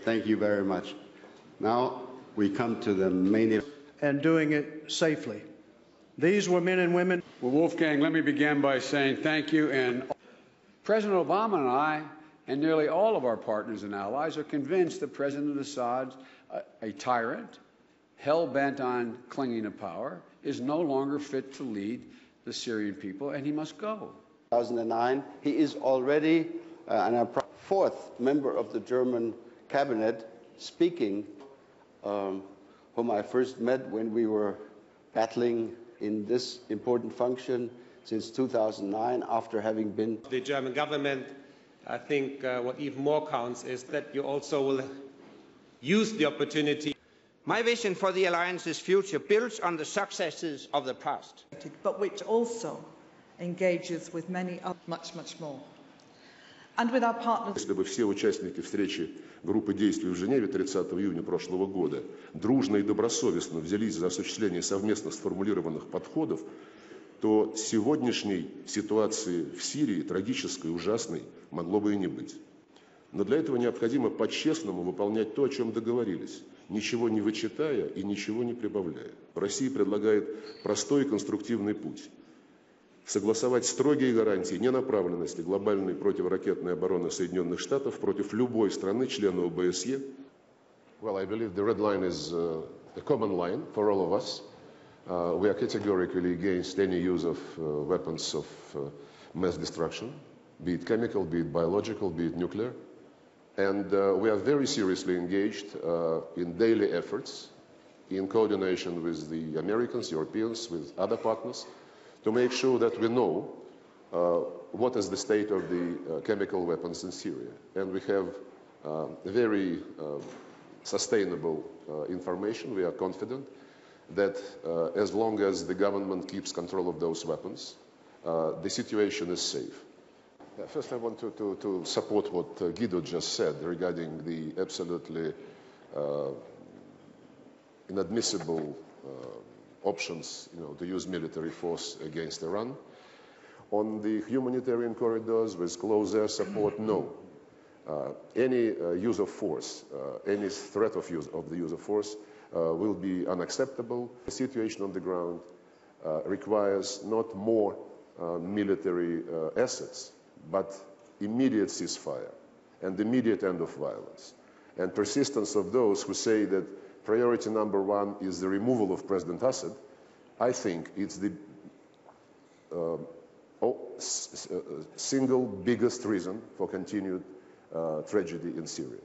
Thank you very much. Now we come to the main... And doing it safely. These were men and women. Well, Wolfgang, let me begin by saying thank you. And President Obama and I, and nearly all of our partners and allies, are convinced that President Assad, a tyrant, hell-bent on clinging to power, is no longer fit to lead the Syrian people, and he must go. 2009, he is already a fourth member of the German cabinet speaking, whom I first met when we were battling in this important function since 2009, after having been... The German government, I think what even more counts is that you also will use the opportunity. My vision for the alliance's future builds on the successes of the past. But which also engages with many others much more. And with our partners. Если бы все участники встречи группы действий в Женеве 30 июня прошлого года дружно и добросовестно взялись за осуществление совместно сформулированных подходов, то сегодняшней ситуации в Сирии, трагической, ужасной, могло бы и не быть. Но для этого необходимо по-честному выполнять то, о чем договорились, ничего не вычитая и ничего не прибавляя. Россия предлагает простой и конструктивный путь. Согласовать строгие гарантии ненаправленности глобальной противоракетной обороны Соединенных Штатов против любой страны, члена ОБСЕ. Well, I believe the red line is a common line for all of us. We are categorically against any use of weapons of mass destruction, be it chemical, be it biological, be it nuclear. And we are very seriously engaged in daily efforts, in coordination with the Americans, Europeans, with other partners, to make sure that we know what is the state of the chemical weapons in Syria. And we have very sustainable information. We are confident that as long as the government keeps control of those weapons, the situation is safe. First, I want to support what Guido just said regarding the absolutely inadmissible options, to use military force against Iran. On the humanitarian corridors with close air support, no. Any use of force, any threat of the use of force will be unacceptable. The situation on the ground requires not more military assets, but immediate ceasefire and immediate end of violence, and persistence of those who say that priority number one is the removal of President Assad. I think it's the single biggest reason for continued tragedy in Syria.